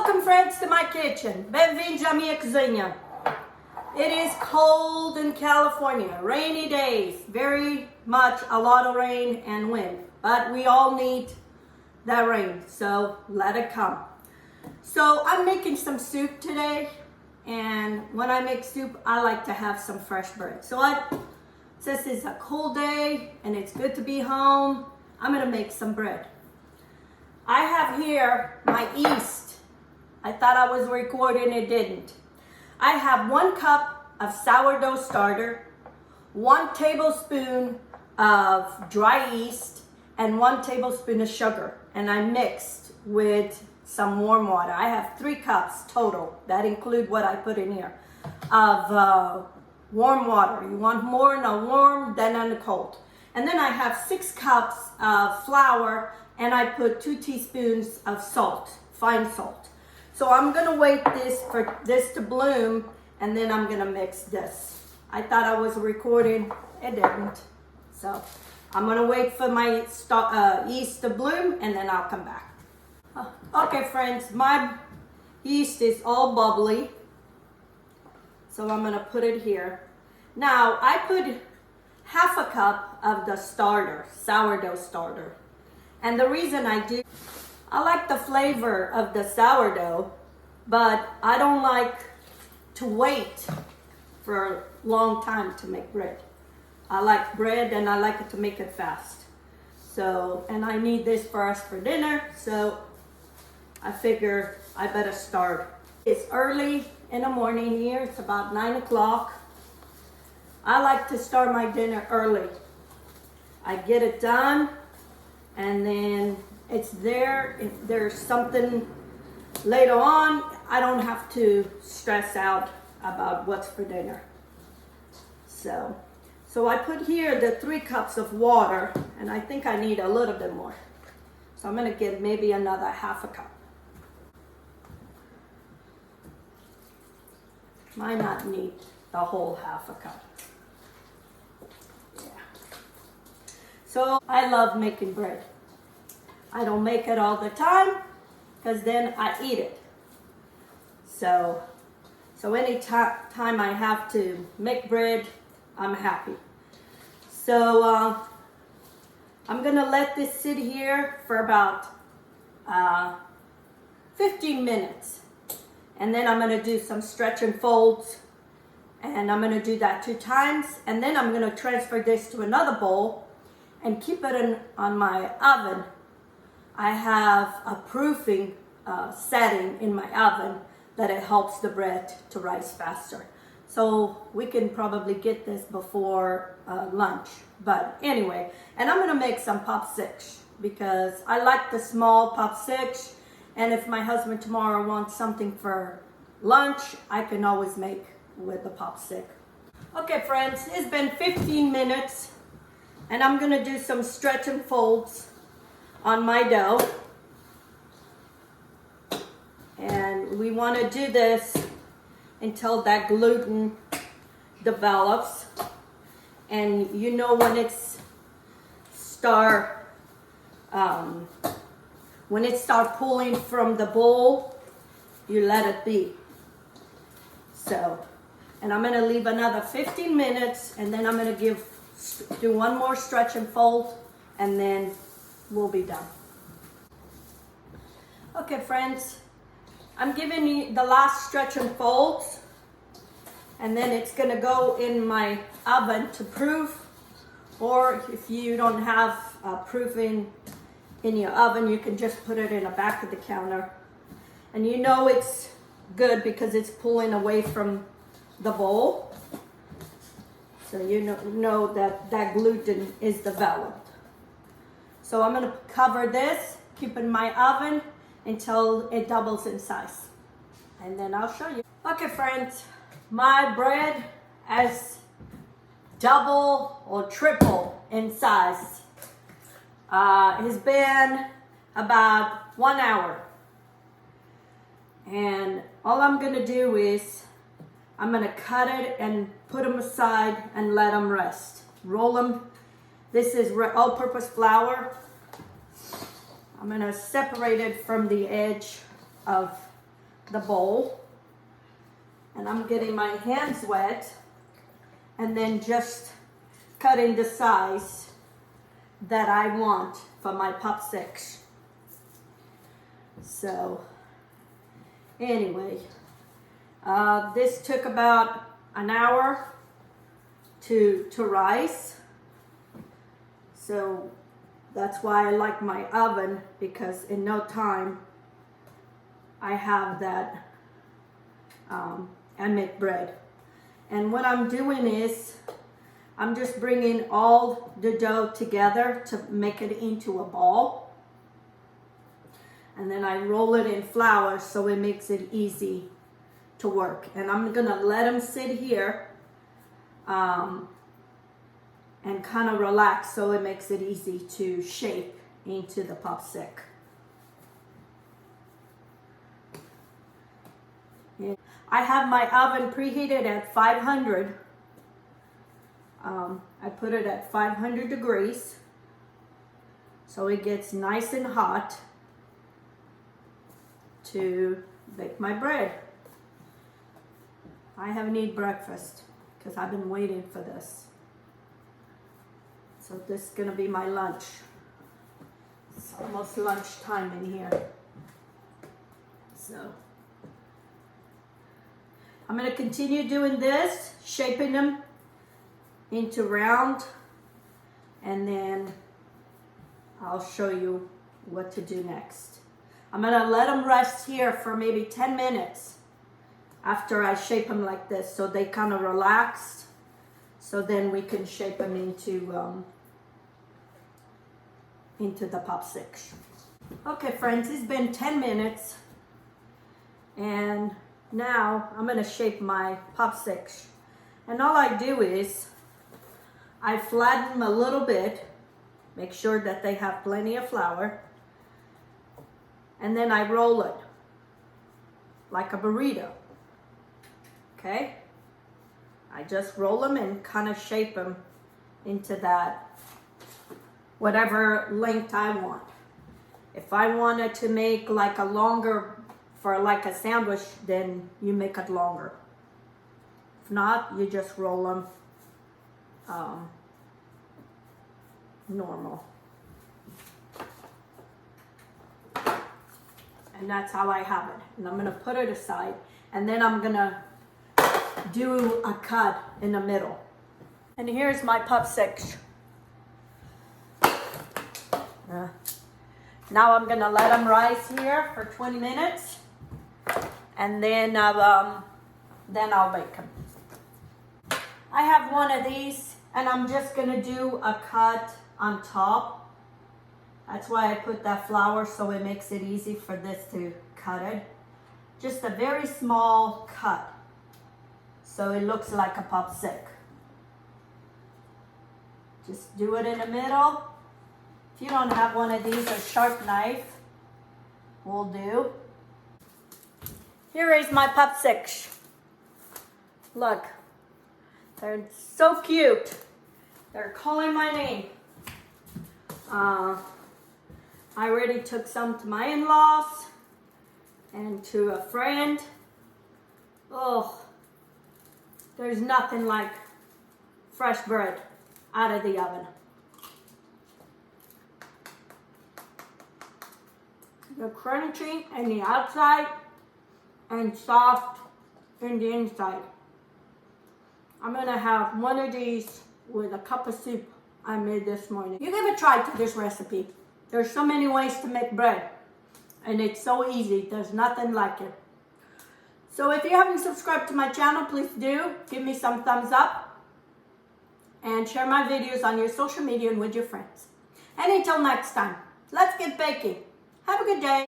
Welcome friends to my kitchen. Bem-vindos à minha cozinha. It is cold in California, rainy days, very much a lot of rain and wind, but we all need that rain, so let it come. So I'm making some soup today, and when I make soup, I like to have some fresh bread. Since it's a cold day and it's good to be home, I'm gonna make some bread. I have here my yeast. I thought I was recording, it didn't. I have 1 cup of sourdough starter, 1 tablespoon of dry yeast, and 1 tablespoon of sugar. And I mixed with some warm water. I have 3 cups total. That include what I put in here of warm water. You want more in a warm than in a cold. And then I have 6 cups of flour, and I put 2 teaspoons of salt, fine salt. So I'm gonna wait for this to bloom, and then I'm gonna mix this. I thought I was recording, it didn't. So I'm gonna wait for my yeast to bloom, and then I'll come back. Okay friends, my yeast is all bubbly. So I'm gonna put it here. Now I put half a cup of the starter, sourdough starter. And the reason I like the flavor of the sourdough, but I don't like to wait for a long time to make bread. I like bread and I like it to make it fast. So, and I need this for us for dinner, so I figure I better start. It's early in the morning here, it's about 9 o'clock. I like to start my dinner early. I get it done, and then it's there. If there's something later on, I don't have to stress out about what's for dinner. So I put here the 3 cups of water, and I think I need a little bit more. So I'm gonna get maybe another half a cup. Might not need the whole half a cup. Yeah. So I love making bread. I don't make it all the time, because then I eat it. So any time I have to make bread, I'm happy. So I'm gonna let this sit here for about 15 minutes. And then I'm gonna do some stretch and folds. And I'm gonna do that 2 times. And then I'm gonna transfer this to another bowl and keep it on my oven. I have a proofing setting in my oven that it helps the bread to rise faster. So we can probably get this before lunch. But anyway, and I'm gonna make some popsicles because I like the small popsicles. And if my husband tomorrow wants something for lunch, I can always make with the popsicle. Okay friends, it's been 15 minutes and I'm gonna do some stretch and folds on my dough. And we want to do this until that gluten develops. And you know when it's when it start pulling from the bowl, you let it be. So, and I'm going to leave another 15 minutes, and then I'm going to do 1 more stretch and fold, and then we'll be done. Okay friends, I'm giving you the last stretch and folds, and then it's gonna go in my oven to proof, or if you don't have proofing in your oven, you can just put it in the back of the counter. And you know it's good because it's pulling away from the bowl. So you know that gluten is developed. So I'm gonna cover this, keep it in my oven until it doubles in size. And then I'll show you. Okay friends, my bread has double or triple in size. It's been about 1 hour. And all I'm gonna do is, I'm gonna cut it and put them aside and let them rest. Roll them. This is all-purpose flour. I'm gonna separate it from the edge of the bowl. And I'm getting my hands wet and then just cutting the size that I want for my popsicles. So anyway, this took about an hour to rise. So that's why I like my oven, because in no time I have that and make bread. And what I'm doing is I'm just bringing all the dough together to make it into a ball. And then I roll it in flour so it makes it easy to work. And I'm gonna let them sit here and kind of relax so it makes it easy to shape into the popsicle. I have my oven preheated at 500. I put it at 500 degrees so it gets nice and hot to bake my bread. I haven't eaten breakfast because I've been waiting for this. So this is gonna be my lunch. It's almost lunchtime in here. So I'm gonna continue doing this, shaping them into round, and then I'll show you what to do next. I'm gonna let them rest here for maybe 10 minutes after I shape them like this, so they kind of relaxed. So then we can shape them into the popsicles. Okay, friends, it's been 10 minutes, and now I'm gonna shape my popsicles. And all I do is I flatten them a little bit, make sure that they have plenty of flour, and then I roll it like a burrito. Okay? I just roll them and kind of shape them into that whatever length I want. If I wanted to make like a longer, for like a sandwich, then you make it longer. If not, you just roll them normal. And that's how I have it. And I'm gonna put it aside, and then I'm gonna do a cut in the middle. And here's my popsicles. Now I'm gonna let them rise here for 20 minutes, and then I'll bake them. I have one of these, and I'm just gonna do a cut on top. That's why I put that flour, so it makes it easy for this to cut it. Just a very small cut, so it looks like a popsicle. Just do it in the middle. If you don't have one of these, a sharp knife will do. Here is my popsicles. Look, they're so cute. They're calling my name. I already took some to my in-laws and to a friend. Oh, there's nothing like fresh bread out of the oven. They're crunchy on the outside and soft in the inside. I'm gonna have one of these with a cup of soup I made this morning. You give a try to this recipe. There's so many ways to make bread, and it's so easy. There's nothing like it. So if you haven't subscribed to my channel, please do. Give me some thumbs up and share my videos on your social media and with your friends. And until next time, let's get baking. Have a good day.